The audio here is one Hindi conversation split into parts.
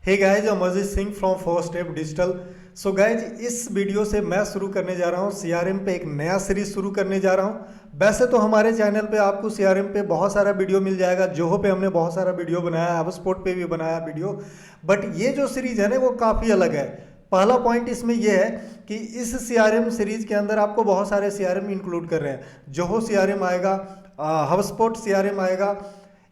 Hey guys, Amarjeet Singh from first step digital. So guys, इस वीडियो से मैं शुरू करने जा रहा हूँ सीआरएम पे एक नया सीरीज शुरू करने जा रहा हूँ। वैसे तो हमारे चैनल पे आपको सीआरएम पे बहुत सारा वीडियो मिल जाएगा, जोहो पे हमने बहुत सारा वीडियो बनाया है, हबस्पॉट पे भी बनाया वीडियो। बट ये जो सीरीज है ना वो काफ़ी अलग है। पहला पॉइंट इसमें यह है कि इस सीआरएम सीरीज के अंदर आपको बहुत सारे सीआरएम इंक्लूड कर रहे हैं। जोहो सीआरएम आएगा, हबस्पॉट सीआरएम आएगा,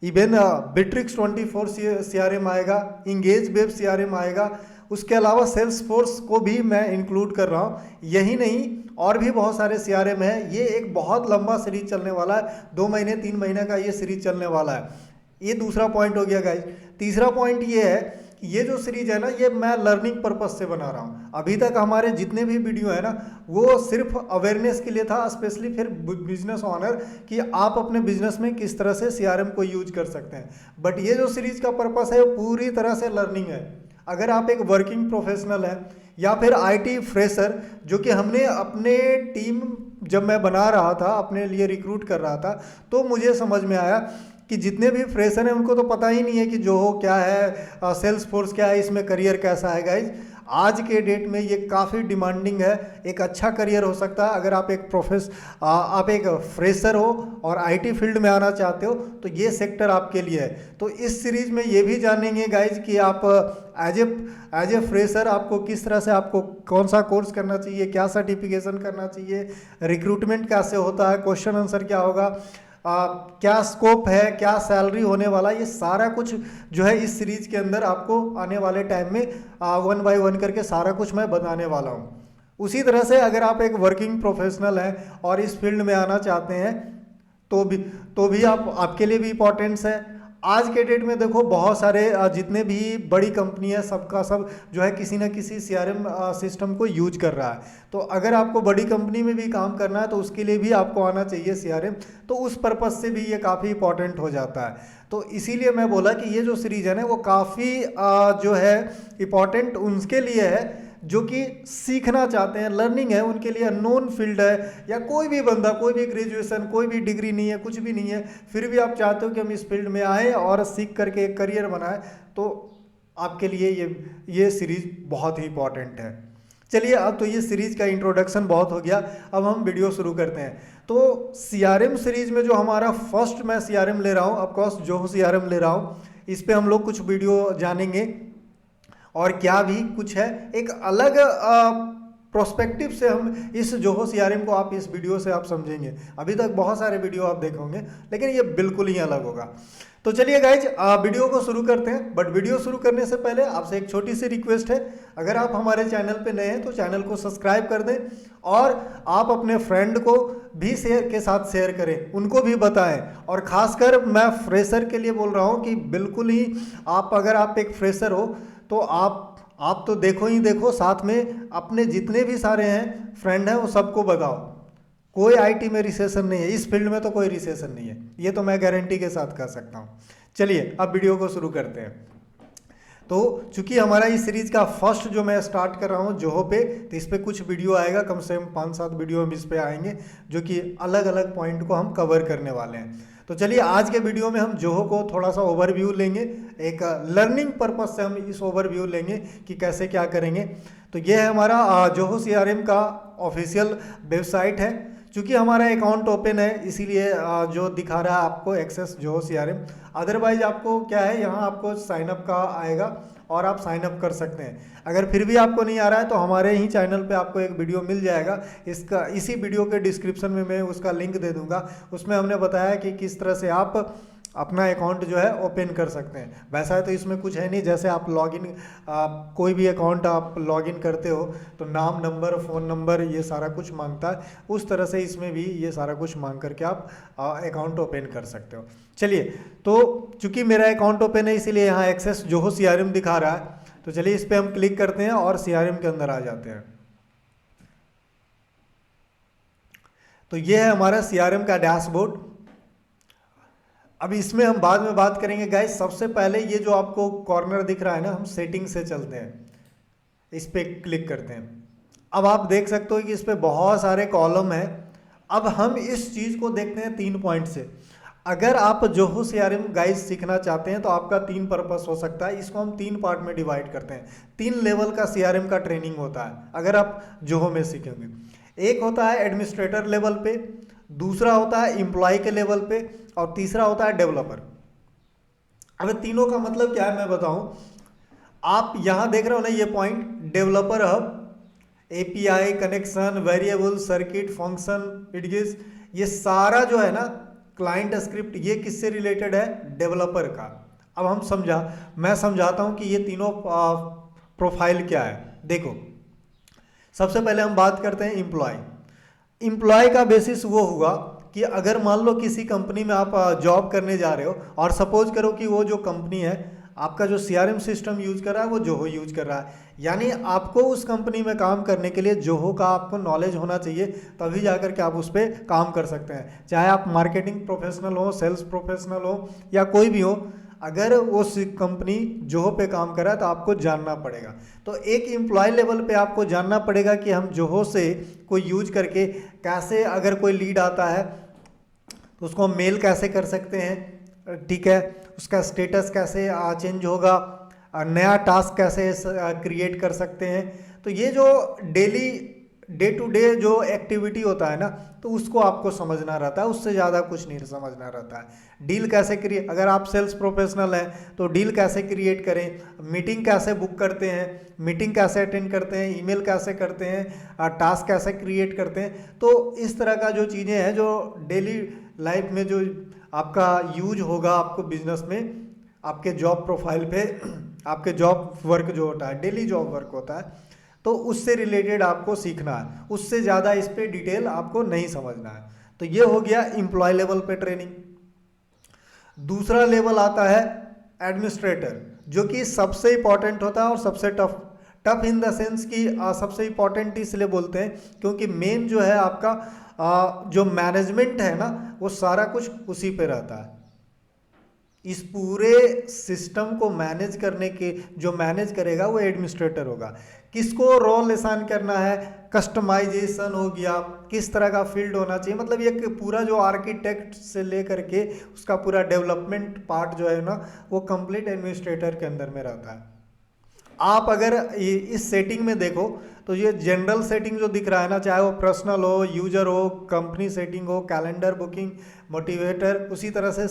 इवन बिट्रिक्स 24 सीआरएम आएगा, इंगेज वेब सीआरएम आएगा। उसके अलावा सेल्स फोर्स को भी मैं इंक्लूड कर रहा हूँ। यही नहीं, और भी बहुत सारे सीआरएम है। ये एक बहुत लंबा सीरीज चलने वाला है, 2 महीने 3 महीने का ये सीरीज चलने वाला है। ये दूसरा पॉइंट हो गया गाइज। तीसरा पॉइंट ये है कि ये जो सीरीज है ना, ये मैं लर्निंग पर्पज से बना रहा हूँ। अभी तक हमारे जितने भी वीडियो है ना वो सिर्फ अवेयरनेस के लिए था, स्पेशली फिर बिजनेस ऑनर कि आप अपने बिजनेस में किस तरह से सीआरएम को यूज कर सकते हैं। बट ये जो सीरीज का पर्पस है पूरी तरह से लर्निंग है। अगर आप एक वर्किंग प्रोफेशनल है या फिर आईटी फ्रेशर, जो कि हमने अपने टीम जब मैं बना रहा था, अपने लिए रिक्रूट कर रहा था, तो मुझे समझ में आया कि जितने भी फ्रेशर हैं उनको तो पता ही नहीं है कि जोहो क्या है, सेल्स फोर्स क्या है, इसमें करियर कैसा है। गाइज, आज के डेट में ये काफ़ी डिमांडिंग है। एक अच्छा करियर हो सकता है अगर आप आप एक फ्रेशर हो और आईटी फील्ड में आना चाहते हो तो ये सेक्टर आपके लिए है। तो इस सीरीज में ये भी जानेंगे गाइज कि आप एज ए फ्रेशर आपको किस तरह से, आपको कौन सा कोर्स करना चाहिए, क्या सर्टिफिकेशन करना चाहिए, रिक्रूटमेंट कैसे होता है, क्वेश्चन आंसर क्या होगा, क्या स्कोप है, क्या सैलरी होने वाला, ये सारा कुछ जो है इस सीरीज के अंदर आपको आने वाले टाइम में 1 बाय 1 करके सारा कुछ मैं बताने वाला हूँ। उसी तरह से अगर आप एक वर्किंग प्रोफेशनल हैं और इस फील्ड में आना चाहते हैं तो भी आपके लिए भी इम्पोर्टेंस है। आज के डेट में देखो बहुत सारे जितने भी बड़ी कंपनी है सबका सब जो है किसी ना किसी सीआरएम सिस्टम को यूज कर रहा है। तो अगर आपको बड़ी कंपनी में भी काम करना है तो उसके लिए भी आपको आना चाहिए सीआरएम। तो उस पर्पज से भी ये काफ़ी इंपॉर्टेंट हो जाता है। तो इसीलिए मैं बोला कि ये जो सीरीज है ना वो काफ़ी जो है इम्पॉर्टेंट उनके लिए है जो कि सीखना चाहते हैं, लर्निंग है उनके लिए, अननोन फील्ड है, या कोई भी बंदा, कोई भी ग्रेजुएशन, कोई भी डिग्री नहीं है, कुछ भी नहीं है, फिर भी आप चाहते हो कि हम इस फील्ड में आए और सीख करके एक करियर बनाए, तो आपके लिए ये सीरीज बहुत ही इंपॉर्टेंट है। चलिए, अब तो ये सीरीज का इंट्रोडक्शन बहुत हो गया, अब हम वीडियो शुरू करते हैं। तो सीआरएम सीरीज में जो हमारा फर्स्ट मैं सीआरएम ले रहा हूँ, ऑफकोर्स जोहो सीआरएम ले रहा हूँ। इस पर हम लोग कुछ वीडियो जानेंगे और क्या भी कुछ है, एक अलग प्रोस्पेक्टिव से हम इस जोहो सीआरएम को आप इस वीडियो से आप समझेंगे। अभी तक बहुत सारे वीडियो आप देखोगे लेकिन ये बिल्कुल ही अलग होगा। तो चलिए गाइज, वीडियो को शुरू करते हैं। बट वीडियो शुरू करने से पहले आपसे एक छोटी सी रिक्वेस्ट है, अगर आप हमारे चैनल पे नए हैं तो चैनल को सब्सक्राइब कर दें और आप अपने फ्रेंड को भी शेयर करें, उनको भी बताएं। और ख़ासकर मैं फ्रेशर के लिए बोल रहा हूँ कि बिल्कुल ही अगर आप एक फ्रेशर हो तो आप तो देखो ही देखो, साथ में अपने जितने भी सारे हैं फ्रेंड हैं वो सबको बताओ। कोई आईटी में रिसेशन नहीं है, इस फील्ड में तो कोई रिसेशन नहीं है, ये तो मैं गारंटी के साथ कह सकता हूँ। चलिए अब वीडियो को शुरू करते हैं। तो चूंकि हमारा इस सीरीज का फर्स्ट जो मैं स्टार्ट कर रहा हूँ जोहो पे, तो इस पर कुछ वीडियो आएगा, कम से कम 5-7 वीडियो हम इस पे आएंगे जो कि अलग अलग पॉइंट को हम कवर करने वाले हैं। तो चलिए आज के वीडियो में हम जोहो को थोड़ा सा ओवरव्यू लेंगे, एक लर्निंग पर्पज से हम इस ओवरव्यू लेंगे कि कैसे क्या करेंगे। तो ये है हमारा जोहो सीआरएम का ऑफिशियल वेबसाइट है। चूँकि हमारा अकाउंट ओपन है इसीलिए जो दिखा रहा है आपको एक्सेस जोहो सीआरएम। अदरवाइज आपको क्या है, यहाँ आपको साइनअप का आएगा और आप साइन अप कर सकते हैं। अगर फिर भी आपको नहीं आ रहा है तो हमारे ही चैनल पे आपको एक वीडियो मिल जाएगा, इसी वीडियो के डिस्क्रिप्शन में मैं उसका लिंक दे दूंगा। उसमें हमने बताया कि किस तरह से आप अपना अकाउंट जो है ओपन कर सकते हैं। वैसा है तो इसमें कुछ है नहीं, जैसे आप कोई भी अकाउंट आप लॉगिन करते हो तो नाम, नंबर, फ़ोन नंबर, ये सारा कुछ मांगता है, उस तरह से इसमें भी ये सारा कुछ मांग करके आप अकाउंट ओपन कर सकते हो। चलिए, तो चूंकि मेरा अकाउंट ओपन है इसीलिए यहाँ एक्सेस जोहो सीआरएम दिखा रहा है। तो चलिए इस पर हम क्लिक करते हैं और सीआरएम के अंदर आ जाते हैं। तो ये है हमारा सीआरएम का डैशबोर्ड। अब इसमें हम बाद में बात करेंगे गाइस। सबसे पहले ये जो आपको कॉर्नर दिख रहा है ना, हम सेटिंग से चलते हैं, इस पर क्लिक करते हैं। अब आप देख सकते हो कि इस पर बहुत सारे कॉलम हैं। अब हम इस चीज़ को देखते हैं 3 पॉइंट से। अगर आप जोहो सीआरएम गाइस सीखना चाहते हैं तो आपका 3 पर्पस हो सकता है। इसको हम 3 पार्ट में डिवाइड करते हैं। 3 लेवल का सीआरएम का ट्रेनिंग होता है अगर आप जोहो में सीखेंगे। एक होता है एडमिनिस्ट्रेटर लेवल पे, दूसरा होता है एम्प्लॉय के लेवल पे, और तीसरा होता है डेवलपर। अब तीनों का मतलब क्या है मैं बताऊं। आप यहां देख रहे हो ना ये point, developer hub, API, connection, variable, circuit, function, edges, ये सारा जो है ना क्लाइंट स्क्रिप्ट, ये किससे रिलेटेड है? डेवलपर का। अब मैं समझाता हूं कि ये तीनों प्रोफाइल क्या है। देखो, सबसे पहले हम बात करते हैं एम्प्लॉय। एम्प्लॉय का बेसिस वो हुआ कि अगर मान लो किसी कंपनी में आप जॉब करने जा रहे हो और सपोज करो कि वो जो कंपनी है आपका जो सीआरएम सिस्टम यूज कर रहा है वो जोहो यूज कर रहा है, यानी आपको उस कंपनी में काम करने के लिए जोहो का आपको नॉलेज होना चाहिए, तभी जाकर के आप उस पर काम कर सकते हैं। चाहे आप मार्केटिंग प्रोफेशनल हो, सेल्स प्रोफेशनल हो, या कोई भी हो, अगर वो कंपनी जोहो पे काम कर रहा है तो आपको जानना पड़ेगा। तो एक एम्प्लॉय लेवल पे आपको जानना पड़ेगा कि हम जोहो से कोई यूज करके कैसे, अगर कोई लीड आता है तो उसको हम मेल कैसे कर सकते हैं, ठीक है, उसका स्टेटस कैसे चेंज होगा, नया टास्क कैसे क्रिएट कर सकते हैं। तो ये जो डे टू डे जो एक्टिविटी होता है ना, तो उसको आपको समझना रहता है, उससे ज़्यादा कुछ नहीं समझना रहता है। डील कैसे क्रिएट, अगर आप सेल्स प्रोफेशनल हैं तो डील कैसे क्रिएट करें, मीटिंग कैसे बुक करते हैं, मीटिंग कैसे अटेंड करते हैं, ईमेल कैसे करते हैं, टास्क कैसे क्रिएट करते हैं। तो इस तरह का जो चीज़ें हैं जो डेली लाइफ में जो आपका यूज होगा आपको बिजनेस में, आपके जॉब प्रोफाइल पे, आपके जॉब वर्क जो होता है, डेली जॉब वर्क होता है, तो उससे रिलेटेड आपको सीखना है, उससे ज़्यादा इस पे डिटेल आपको नहीं समझना है। तो ये हो गया एम्प्लॉय लेवल पे ट्रेनिंग। दूसरा लेवल आता है एडमिनिस्ट्रेटर, जो कि सबसे इंपॉर्टेंट होता है और सबसे टफ इन द सेंस कि सबसे इंपॉर्टेंट इसलिए बोलते हैं क्योंकि मेन जो है आपका जो मैनेजमेंट है ना, वो सारा कुछ उसी पे रहता है। इस पूरे सिस्टम को मैनेज करने के, जो मैनेज करेगा वो एडमिनिस्ट्रेटर होगा। किसको रोल असाइन करना है, कस्टमाइजेशन हो गया, किस तरह का फील्ड होना चाहिए, मतलब ये पूरा जो आर्किटेक्ट से लेकर के उसका पूरा डेवलपमेंट पार्ट जो है ना, वो कंप्लीट एडमिनिस्ट्रेटर के अंदर में रहता है। आप अगर इस सेटिंग में देखो तो ये जनरल सेटिंग जो दिख रहा है ना, चाहे वो पर्सनल हो, यूजर हो, कंपनी सेटिंग हो, कैलेंडर, बुकिंग, मोटिवेटर, उसी तरह से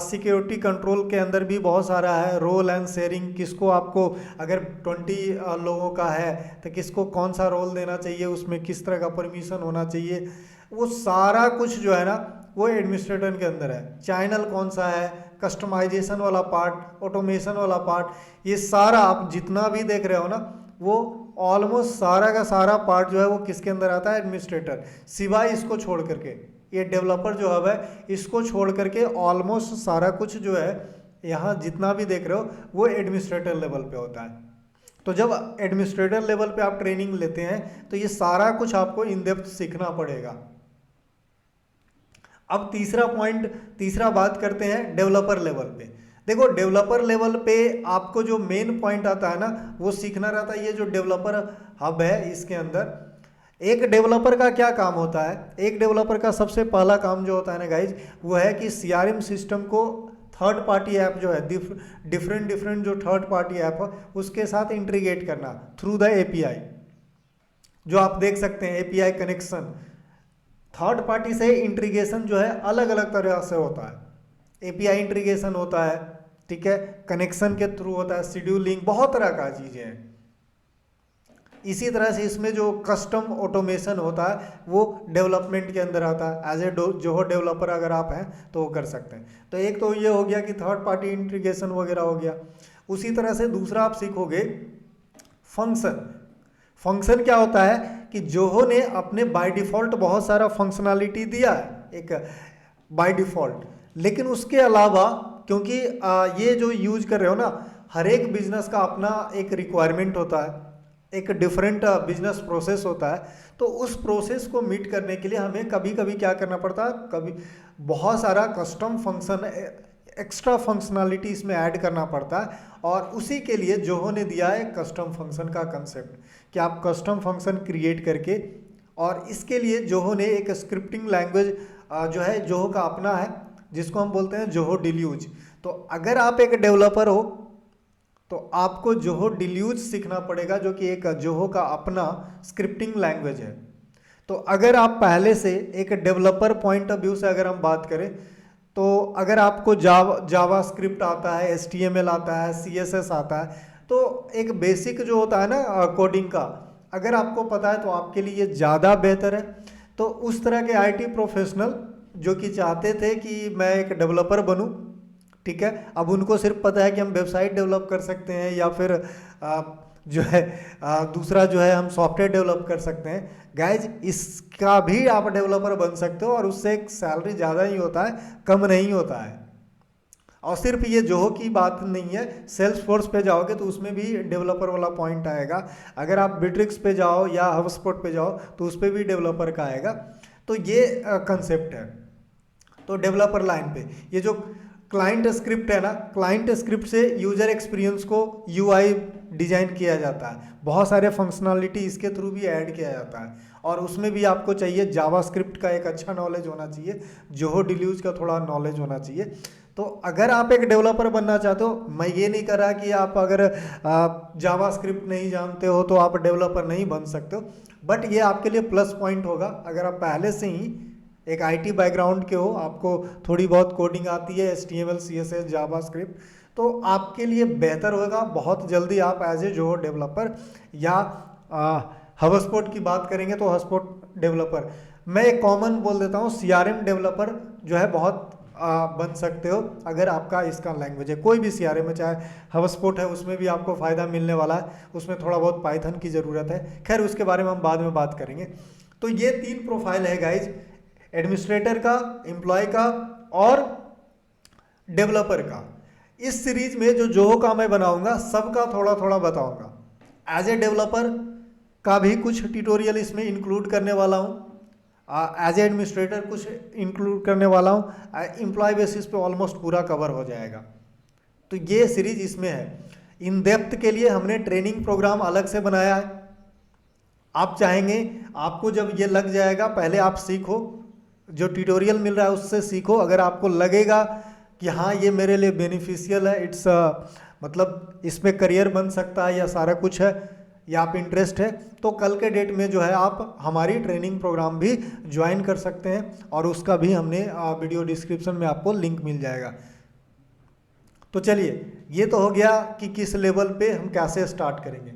सिक्योरिटी कंट्रोल के अंदर भी बहुत सारा है। रोल एंड शेयरिंग, किसको आपको, अगर 20 लोगों का है तो किसको कौन सा रोल देना चाहिए, उसमें किस तरह का परमिशन होना चाहिए, वो सारा कुछ जो है ना वो एडमिनिस्ट्रेटर के अंदर है। चैनल कौन सा है, कस्टमाइजेशन वाला पार्ट, ऑटोमेशन वाला पार्ट, ये सारा आप जितना भी देख रहे हो ना, वो ऑलमोस्ट सारा का सारा पार्ट जो है वो किसके अंदर आता है? एडमिनिस्ट्रेटर। सिवाय इसको छोड़ करके, ये डेवलपर जो हब है, इसको छोड़ करके ऑलमोस्ट सारा कुछ जो है यहाँ जितना भी देख रहे हो वो एडमिनिस्ट्रेटर लेवल पे होता है। तो जब एडमिनिस्ट्रेटर लेवल पे आप ट्रेनिंग लेते हैं तो ये सारा कुछ आपको इन डेप्थ सीखना पड़ेगा। अब तीसरा बात करते हैं डेवलपर लेवल पे। देखो, डेवलपर लेवल पे आपको जो मेन पॉइंट आता है ना, वो सीखना रहता है। ये जो डेवलपर हब है, इसके अंदर एक डेवलपर का क्या काम होता है? एक डेवलपर का सबसे पहला काम जो होता है ना गाइज, वो है कि सीआरएम सिस्टम को थर्ड पार्टी ऐप जो है, डिफरेंट जो थर्ड पार्टी ऐप है उसके साथ इंटीग्रेट करना थ्रू द एपीआई। जो आप देख सकते हैं एपीआई कनेक्शन, थर्ड पार्टी से इंटीग्रेशन जो है अलग अलग तरह से होता है। एपीआई इंटीग्रेशन होता है, ठीक है, कनेक्शन के थ्रू होता है, शेड्यूलिंग, बहुत तरह का चीज़ें हैं। इसी तरह से इसमें जो कस्टम ऑटोमेशन होता है वो डेवलपमेंट के अंदर आता है। एज ए जोहो डेवलपर अगर आप हैं तो वो कर सकते हैं। तो एक तो ये हो गया कि थर्ड पार्टी इंटीग्रेशन वगैरह हो गया। उसी तरह से दूसरा आप सीखोगे फंक्शन। फंक्शन क्या होता है कि जोहो ने अपने बाय डिफ़ॉल्ट बहुत सारा फंक्शनैलिटी दिया है एक बाय डिफ़ॉल्ट, लेकिन उसके अलावा क्योंकि ये जो यूज कर रहे हो ना, हर एक बिजनेस का अपना एक रिक्वायरमेंट होता है, एक डिफरेंट बिजनेस प्रोसेस होता है। तो उस प्रोसेस को मीट करने के लिए हमें कभी कभी क्या करना पड़ता है, कभी बहुत सारा कस्टम फंक्शन, एक्स्ट्रा फंक्शनैलिटी इसमें ऐड करना पड़ता है। और उसी के लिए जोहो ने दिया है कस्टम फंक्शन का कंसेप्ट कि आप कस्टम फंक्शन क्रिएट करके, और इसके लिए जोहो ने एक स्क्रिप्टिंग लैंग्वेज जो है जोहो का अपना है, जिसको हम बोलते हैं जोहो डिल्यूज। तो अगर आप एक डेवलपर हो तो आपको जोहो डिल्यूज सीखना पड़ेगा, जो कि एक जोहो का अपना स्क्रिप्टिंग लैंग्वेज है। तो अगर आप पहले से एक डेवलपर पॉइंट ऑफ व्यू से अगर हम बात करें, तो अगर आपको जावा स्क्रिप्ट आता है, HTML आता है, CSS आता है, तो एक बेसिक जो होता है ना कोडिंग का, अगर आपको पता है तो आपके लिए ज़्यादा बेहतर है। तो उस तरह के IT प्रोफेशनल जो कि चाहते थे कि मैं एक डेवलपर बनूं, ठीक है, अब उनको सिर्फ पता है कि हम वेबसाइट डेवलप कर सकते हैं या फिर जो है दूसरा जो है हम सॉफ्टवेयर डेवलप कर सकते हैं। गाइज इसका भी आप डेवलपर बन सकते हो और उससे एक सैलरी ज़्यादा ही होता है, कम नहीं होता है। और सिर्फ ये जोहो की बात नहीं है, सेल्सफोर्स पे जाओगे तो उसमें भी डेवलपर वाला पॉइंट आएगा। अगर आप बिट्रिक्स पे जाओ या हबस्पॉट पे जाओ तो उस पर भी डेवलपर का आएगा। तो ये कंसेप्ट है। तो डेवलपर लाइन पे ये जो क्लाइंट स्क्रिप्ट है ना, क्लाइंट स्क्रिप्ट से यूजर एक्सपीरियंस को UI डिजाइन किया जाता है, बहुत सारे फंक्शनलिटी इसके थ्रू भी ऐड किया जाता है। और उसमें भी आपको चाहिए जावा स्क्रिप्ट का एक अच्छा नॉलेज होना चाहिए, जोहो डिल्यूज का थोड़ा नॉलेज होना चाहिए। तो अगर आप एक डेवलपर बनना चाहते हो, मैं ये नहीं कर रहा कि आप अगर जावा स्क्रिप्ट नहीं जानते हो तो आप डेवलपर नहीं बन सकते हो, बट ये आपके लिए प्लस पॉइंट होगा अगर आप पहले से ही एक IT बैकग्राउंड के हो, आपको थोड़ी बहुत कोडिंग आती है, HTML CSS जावा स्क्रिप्ट, तो आपके लिए बेहतर होगा। बहुत जल्दी आप एज ए जोहो डेवलपर या हबस्पॉट की बात करेंगे तो हबस्पॉट डेवलपर, मैं एक कॉमन बोल देता हूँ, CRM डेवलपर जो है बहुत बन सकते हो अगर आपका इसका लैंग्वेज है। कोई भी CRM है, चाहे हबस्पॉट है, उसमें भी आपको फ़ायदा मिलने वाला है, उसमें थोड़ा बहुत पाइथन की ज़रूरत है। खैर उसके बारे में हम बाद में बात करेंगे। तो ये 3 प्रोफाइल है गाइज, एडमिनिस्ट्रेटर का, एम्प्लॉय का और डेवलपर का। इस सीरीज में जो जोहो का मैं बनाऊंगा सबका थोड़ा थोड़ा बताऊंगा। एज ए डेवलपर का भी कुछ ट्यूटोरियल इसमें इंक्लूड करने वाला हूँ, एज ए एडमिनिस्ट्रेटर कुछ इंक्लूड करने वाला हूँ, एम्प्लॉय बेसिस पे ऑलमोस्ट पूरा कवर हो जाएगा। तो ये सीरीज इसमें है। इन डेप्थ के लिए हमने ट्रेनिंग प्रोग्राम अलग से बनाया है। आप चाहेंगे, आपको जब ये लग जाएगा, पहले आप सीखो, जो ट्यूटोरियल मिल रहा है उससे सीखो। अगर आपको लगेगा कि हाँ ये मेरे लिए बेनिफिशियल है, इट्स मतलब इसमें करियर बन सकता है या सारा कुछ है, या आप इंटरेस्ट है, तो कल के डेट में जो है आप हमारी ट्रेनिंग प्रोग्राम भी ज्वाइन कर सकते हैं, और उसका भी हमने वीडियो डिस्क्रिप्शन में आपको लिंक मिल जाएगा। तो चलिए, ये तो हो गया कि किस लेवल पे हम कैसे स्टार्ट करेंगे।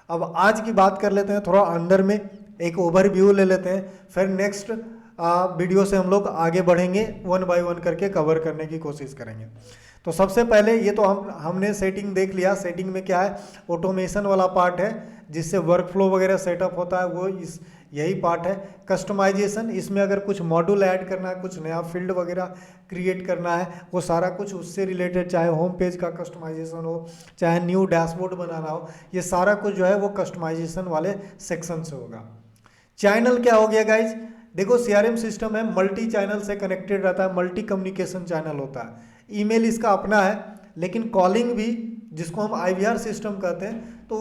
अब आज की बात कर लेते हैं, थोड़ा अंडर में एक ओवरव्यू ले लेते हैं, फिर नेक्स्ट वीडियो से हम लोग आगे बढ़ेंगे, 1 बाय 1 करके कवर करने की कोशिश करेंगे। तो सबसे पहले ये तो हमने सेटिंग देख लिया। सेटिंग में क्या है, ऑटोमेशन वाला पार्ट है जिससे वर्कफ्लो वगैरह सेटअप होता है, वो यही पार्ट है। कस्टमाइजेशन, इसमें अगर कुछ मॉड्यूल ऐड करना है, कुछ नया फील्ड वगैरह क्रिएट करना है, वो सारा कुछ उससे रिलेटेड, चाहे होम पेज का कस्टमाइजेशन हो, चाहे न्यू डैशबोर्ड बनाना हो, ये सारा कुछ जो है वो कस्टमाइजेशन वाले सेक्शन से होगा। चैनल क्या हो गया गाइज, देखो CRM सिस्टम है, मल्टी चैनल से कनेक्टेड रहता है, मल्टी कम्युनिकेशन चैनल होता है। ईमेल इसका अपना है, लेकिन कॉलिंग भी, जिसको हम IVR सिस्टम कहते हैं, तो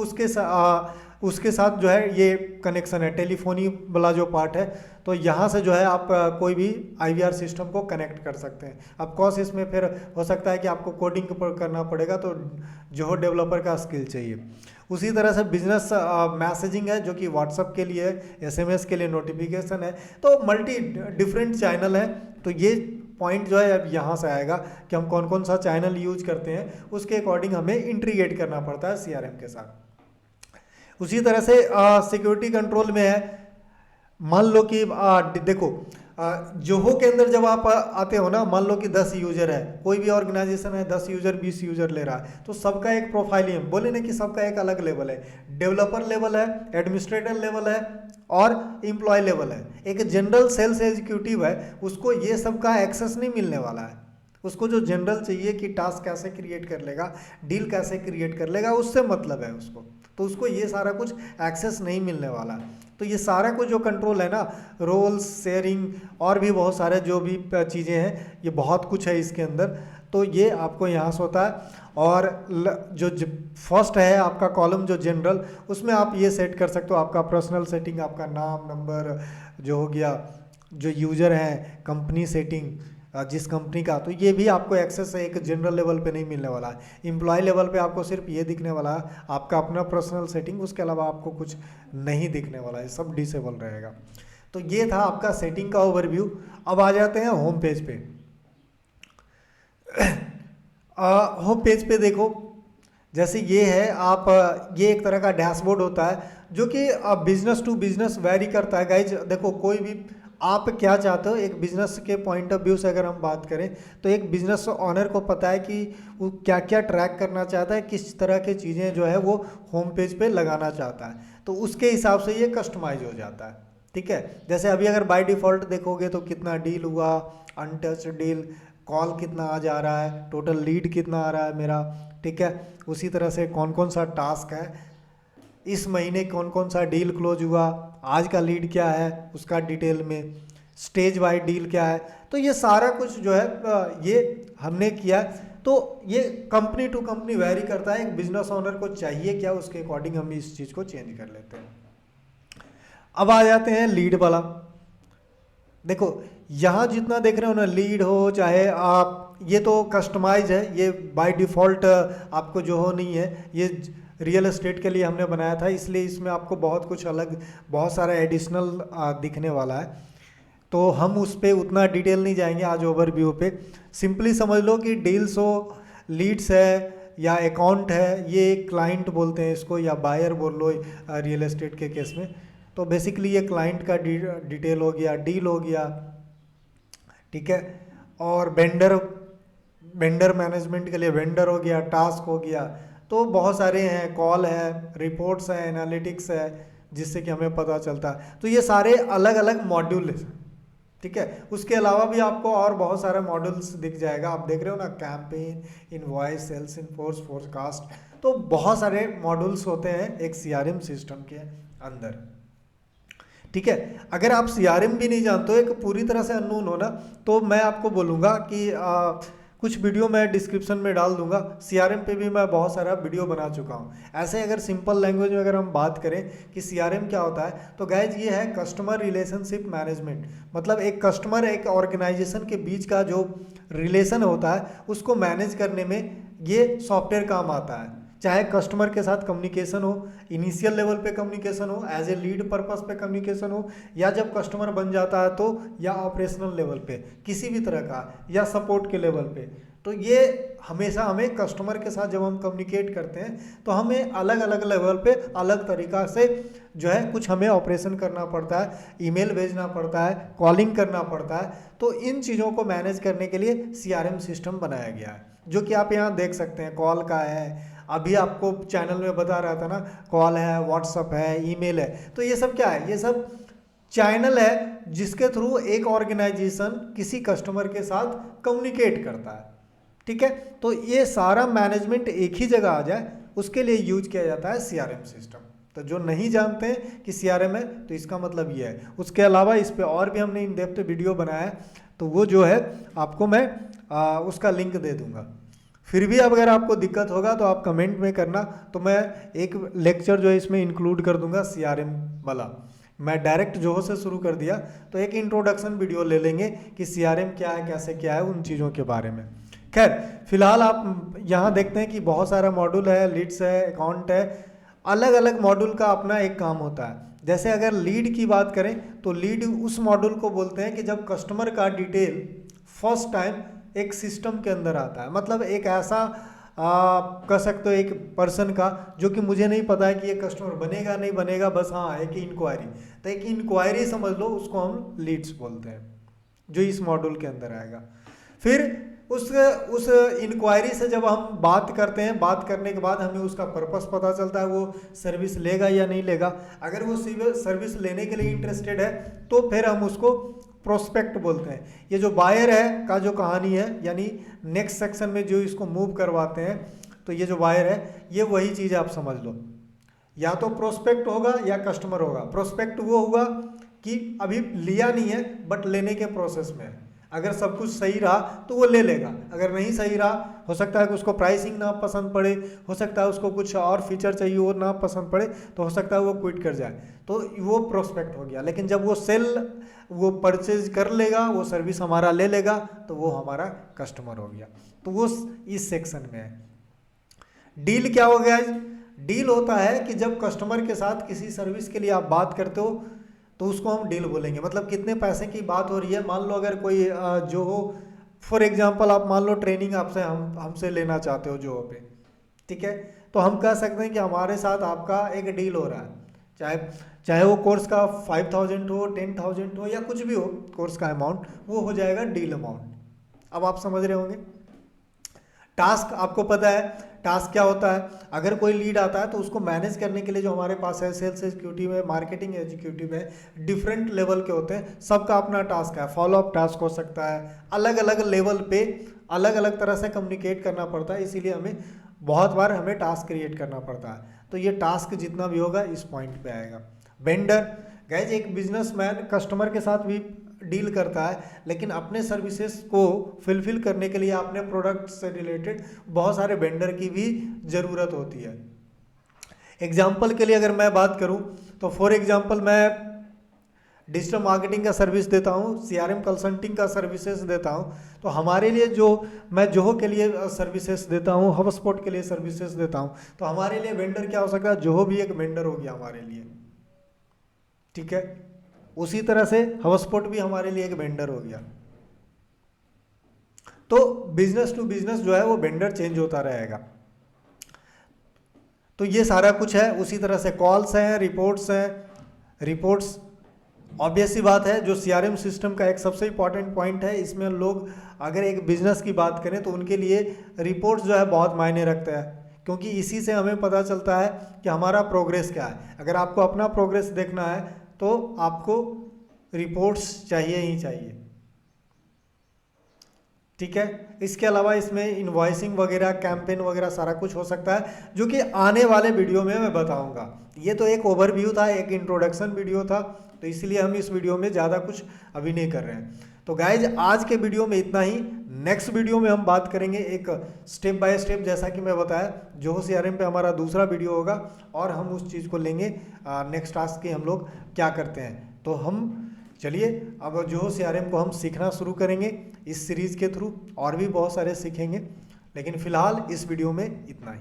उसके साथ जो है ये कनेक्शन है, टेलीफोनी वाला जो पार्ट है। तो यहाँ से जो है आप कोई भी IVR सिस्टम को कनेक्ट कर सकते हैं। अब कॉस इसमें फिर हो सकता है कि आपको कोडिंग करना पड़ेगा, तो जो डेवलपर का स्किल चाहिए। उसी तरह से बिजनेस मैसेजिंग है, जो कि व्हाट्सएप के लिए, SMS के लिए नोटिफिकेशन है। तो मल्टी डिफरेंट चैनल है। तो ये पॉइंट जो है अब यहाँ से आएगा कि हम कौन कौन सा चैनल यूज करते हैं, उसके अकॉर्डिंग हमें इंटीग्रेट करना पड़ता है CRM के साथ। उसी तरह से सिक्योरिटी कंट्रोल में है। मान लो कि देखो, जोहो के अंदर जब आप आते हो ना, मान लो कि 10 यूजर है, कोई भी ऑर्गेनाइजेशन है, 10 यूजर 20 यूजर ले रहा है, तो सबका एक प्रोफाइल ही है, बोले ना कि सबका एक अलग लेवल है। डेवलपर लेवल है, एडमिनिस्ट्रेटर लेवल है और एम्प्लॉय लेवल है। एक जनरल सेल्स एग्जीक्यूटिव है, उसको ये सब का एक्सेस नहीं मिलने वाला है। उसको जो जनरल चाहिए कि टास्क कैसे क्रिएट कर लेगा, डील कैसे क्रिएट कर लेगा, उससे मतलब है उसको। तो उसको ये सारा कुछ एक्सेस नहीं मिलने वाला। तो ये सारा कुछ जो कंट्रोल है ना, रोल्स, शेयरिंग और भी बहुत सारे जो भी चीज़ें हैं, ये बहुत कुछ है इसके अंदर। तो ये आपको यहाँ से होता है। और जो फर्स्ट है आपका कॉलम जो जनरल, उसमें आप ये सेट कर सकते हो, आपका पर्सनल सेटिंग, आपका नाम, नंबर जो हो गया, जो यूज़र हैं, कंपनी सेटिंग, जिस कंपनी का, तो ये भी आपको एक्सेस एक जनरल लेवल पे नहीं मिलने वाला है। एम्प्लॉय लेवल पे आपको सिर्फ ये दिखने वाला है आपका अपना पर्सनल सेटिंग, उसके अलावा आपको कुछ नहीं दिखने वाला है, सब डिसेबल रहेगा। तो ये था आपका सेटिंग का ओवरव्यू। अब आ जाते हैं होम पेज पे। होम पेज पे देखो, जैसे ये है, आप ये एक तरह का डैशबोर्ड होता है जो कि बिजनेस टू बिजनेस वैरी करता है गाइज। देखो कोई भी आप क्या चाहते हो, एक बिजनेस के पॉइंट ऑफ व्यू से अगर हम बात करें तो एक बिजनेस ओनर को पता है कि वो क्या क्या ट्रैक करना चाहता है, किस तरह की चीज़ें जो है वो होम पेज पे लगाना चाहता है, तो उसके हिसाब से ये कस्टमाइज हो जाता है। ठीक है, जैसे अभी अगर बाय डिफ़ॉल्ट देखोगे तो कितना डील हुआ, अनटच डील, कॉल कितना आ जा रहा है, टोटल लीड कितना आ रहा है मेरा। ठीक है, उसी तरह से कौन कौन सा टास्क है, इस महीने कौन कौन सा डील क्लोज हुआ, आज का लीड क्या है उसका डिटेल में, स्टेज वाइज डील क्या है, तो ये सारा कुछ जो है ये हमने किया। तो ये कंपनी टू कंपनी वैरी करता है, एक बिजनेस ओनर को चाहिए क्या, उसके अकॉर्डिंग हम इस चीज़ को चेंज कर लेते हैं। अब आ जाते हैं लीड वाला। देखो यहाँ जितना देख रहे हो ना, लीड हो चाहे आप, ये तो कस्टमाइज है, ये बाय डिफ़ॉल्ट आपको जो हो नहीं है, ये रियल एस्टेट के लिए हमने बनाया था, इसलिए इसमें आपको बहुत कुछ अलग, बहुत सारा एडिशनल दिखने वाला है। तो हम उस पर उतना डिटेल नहीं जाएंगे आज ओवरव्यू पे। सिंपली समझ लो कि डील्स हो, लीड्स है या अकाउंट है, ये क्लाइंट बोलते हैं इसको, या बायर बोल लो रियल एस्टेट के केस में। तो बेसिकली ये क्लाइंट का डिटेल हो गया, डील हो गया, ठीक है, और वेंडर मैनेजमेंट के लिए वेंडर हो गया, टास्क हो गया, तो बहुत सारे हैं, कॉल है, रिपोर्ट्स है, एनालिटिक्स है, जिससे कि हमें पता चलता है। तो ये सारे अलग अलग मॉड्यूल हैं, ठीक है। उसके अलावा भी आपको और बहुत सारे मॉड्यूल्स दिख जाएगा, आप देख रहे हो ना, campaign, invoice, Salesforce, forecast, तो बहुत सारे मॉड्यूल्स होते हैं एक सीआरएम सिस्टम के अंदर, ठीक है। अगर आप सीआरएम भी नहीं जानते हो, एक पूरी तरह से अननोन हो ना, तो मैं आपको बोलूँगा कि कुछ वीडियो मैं डिस्क्रिप्शन में डाल दूंगा, सीआरएम पे भी मैं बहुत सारा वीडियो बना चुका हूँ। ऐसे अगर सिंपल लैंग्वेज में अगर हम बात करें कि सीआरएम क्या होता है, तो गाइज ये है कस्टमर रिलेशनशिप मैनेजमेंट। मतलब एक कस्टमर एक ऑर्गेनाइजेशन के बीच का जो रिलेशन होता है उसको मैनेज करने में ये सॉफ्टवेयर काम आता है। चाहे कस्टमर के साथ कम्युनिकेशन हो, इनिशियल लेवल पे कम्युनिकेशन हो, एज ए लीड पर्पस पे कम्युनिकेशन हो, या जब कस्टमर बन जाता है तो, या ऑपरेशनल लेवल पे किसी भी तरह का, या सपोर्ट के लेवल पे, तो ये हमेशा हमें कस्टमर के साथ जब हम कम्युनिकेट करते हैं तो हमें अलग अलग लेवल पे अलग तरीक़ा से जो है कुछ हमें ऑपरेशन करना पड़ता है, ईमेल भेजना पड़ता है, कॉलिंग करना पड़ता है। तो इन चीज़ों को मैनेज करने के लिए सीआरएम सिस्टम बनाया गया है, जो कि आप यहाँ देख सकते हैं। कॉल का है, अभी आपको चैनल में बता रहा था ना, कॉल है, व्हाट्सअप है, ईमेल है, तो ये सब क्या है, ये सब चैनल है जिसके थ्रू एक ऑर्गेनाइजेशन किसी कस्टमर के साथ कम्युनिकेट करता है, ठीक है। तो ये सारा मैनेजमेंट एक ही जगह आ जाए, उसके लिए यूज किया जाता है सीआरएम सिस्टम। तो जो नहीं जानते हैं कि सीआरएम है, तो इसका मतलब ये है। उसके अलावा इस पे और भी हमने इन डेप्थ वीडियो बनाया है, तो वो जो है आपको मैं उसका लिंक दे दूंगा। फिर भी अगर आपको दिक्कत होगा तो आप कमेंट में करना, तो मैं एक लेक्चर जो है इसमें इंक्लूड कर दूंगा सीआरएम वाला। मैं डायरेक्ट जोहो से शुरू कर दिया, तो एक इंट्रोडक्शन वीडियो ले लेंगे कि सीआरएम क्या है, कैसे क्या है, उन चीज़ों के बारे में। खैर फिलहाल आप यहाँ देखते हैं कि बहुत सारा मॉड्यूल है, लीड्स है, अकाउंट है, अलग अलग मॉड्यूल का अपना एक काम होता है। जैसे अगर लीड की बात करें तो लीड उस मॉड्यूल को बोलते हैं कि जब कस्टमर का डिटेल फर्स्ट टाइम एक सिस्टम के अंदर आता है। मतलब एक ऐसा कह सकते हो एक पर्सन का जो कि मुझे नहीं पता है कि ये कस्टमर बनेगा नहीं बनेगा, बस हाँ एक इंक्वायरी, तो एक इंक्वायरी समझ लो, उसको हम लीड्स बोलते हैं, जो इस मॉड्यूल के अंदर आएगा। फिर उस इंक्वायरी से जब हम बात करते हैं, बात करने के बाद हमें उसका पर्पस पता चलता है, वो सर्विस लेगा या नहीं लेगा। अगर वो सर्विस लेने के लिए इंटरेस्टेड है तो फिर हम उसको प्रोस्पेक्ट बोलते हैं। ये जो बायर है का जो कहानी है, यानी नेक्स्ट सेक्शन में जो इसको मूव करवाते हैं, तो ये जो बायर है ये वही चीज़ आप समझ लो, या तो प्रोस्पेक्ट होगा या कस्टमर होगा। प्रोस्पेक्ट वो होगा कि अभी लिया नहीं है बट लेने के प्रोसेस में है। अगर सब कुछ सही रहा तो वो ले लेगा, अगर नहीं सही रहा हो सकता है कि उसको प्राइसिंग ना पसंद पड़े, हो सकता है उसको कुछ और फीचर चाहिए वो ना पसंद पड़े, तो हो सकता है वो क्विट कर जाए, तो वो प्रोस्पेक्ट हो गया। लेकिन जब वो परचेज कर लेगा, वो सर्विस हमारा ले लेगा, तो वो हमारा कस्टमर हो गया। तो वो इस सेक्शन में है। डील क्या हो गया? डील होता है कि जब कस्टमर के साथ किसी सर्विस के लिए आप बात करते हो तो उसको हम डील बोलेंगे। मतलब कितने पैसे की बात हो रही है। मान लो अगर कोई जो हो, फॉर एग्जांपल आप मान लो ट्रेनिंग आपसे हमसे लेना चाहते हो जो पे, ठीक है, तो हम कह सकते हैं कि हमारे साथ आपका एक डील हो रहा है, चाहे वो कोर्स का 5000 हो, 10,000 हो, या कुछ भी हो कोर्स का अमाउंट, वो हो जाएगा डील अमाउंट। अब आप समझ रहे होंगे। टास्क आपको पता है, टास्क क्या होता है? अगर कोई लीड आता है तो उसको मैनेज करने के लिए जो हमारे पास है, सेल्स एग्जीक्यूटिव है, मार्केटिंग एग्जीक्यूटिव है, डिफरेंट लेवल के होते हैं, सबका अपना टास्क है। फॉलोअप टास्क हो सकता है, अलग अलग लेवल पे अलग अलग तरह से कम्युनिकेट करना पड़ता है, इसीलिए हमें बहुत बार हमें टास्क क्रिएट करना पड़ता है। तो ये टास्क जितना भी होगा इस पॉइंट पे आएगा। वेंडर, गाइज एक बिजनेसमैन कस्टमर के साथ भी डील करता है, लेकिन अपने सर्विसेज को फुलफिल करने के लिए अपने प्रोडक्ट से रिलेटेड बहुत सारे वेंडर की भी ज़रूरत होती है। एग्जाम्पल के लिए अगर मैं बात करूं तो फॉर एग्जाम्पल मैं डिजिटल मार्केटिंग का सर्विस देता हूं, CRM कंसल्टिंग का सर्विसेज देता हूं, तो हमारे लिए जो मैं जोहो के लिए सर्विसेज देता हूं, हबस्पॉट के लिए सर्विसेज देता हूं, तो हमारे लिए वेंडर क्या हो सकता है? जोहो भी एक वेंडर हो गया हमारे लिए, ठीक है। उसी तरह से हबस्पॉट भी हमारे लिए एक वेंडर हो गया। तो बिजनेस टू बिजनेस जो है वो वेंडर चेंज होता रहेगा। तो ये सारा कुछ है। उसी तरह से कॉल्स हैं, रिपोर्ट्स हैं। रिपोर्ट्स ऑब्वियस सी बात है, जो CRM सिस्टम का एक सबसे इंपॉर्टेंट पॉइंट है। इसमें लोग अगर एक बिजनेस की बात करें तो उनके लिए रिपोर्ट्स जो है बहुत मायने रखता है, क्योंकि इसी से हमें पता चलता है कि हमारा प्रोग्रेस क्या है। अगर आपको अपना प्रोग्रेस देखना है तो आपको रिपोर्ट्स चाहिए ही चाहिए, ठीक है। इसके अलावा इसमें इनवॉइसिंग वगैरह, कैंपेन वगैरह सारा कुछ हो सकता है, जो कि आने वाले वीडियो में मैं बताऊंगा। ये तो एक ओवरव्यू था, एक इंट्रोडक्शन वीडियो था, तो इसलिए हम इस वीडियो में ज़्यादा कुछ अभी नहीं कर रहे हैं। तो गाइज आज के वीडियो में इतना ही। नेक्स्ट वीडियो में हम बात करेंगे एक स्टेप बाय स्टेप, जैसा कि मैं बताया जोहो CRM पे हमारा दूसरा वीडियो होगा, और हम उस चीज़ को लेंगे नेक्स्ट टास्क की हम लोग क्या करते हैं। तो हम चलिए अब जोहो CRM को हम सीखना शुरू करेंगे इस सीरीज़ के थ्रू, और भी बहुत सारे सीखेंगे, लेकिन फ़िलहाल इस वीडियो में इतना ही।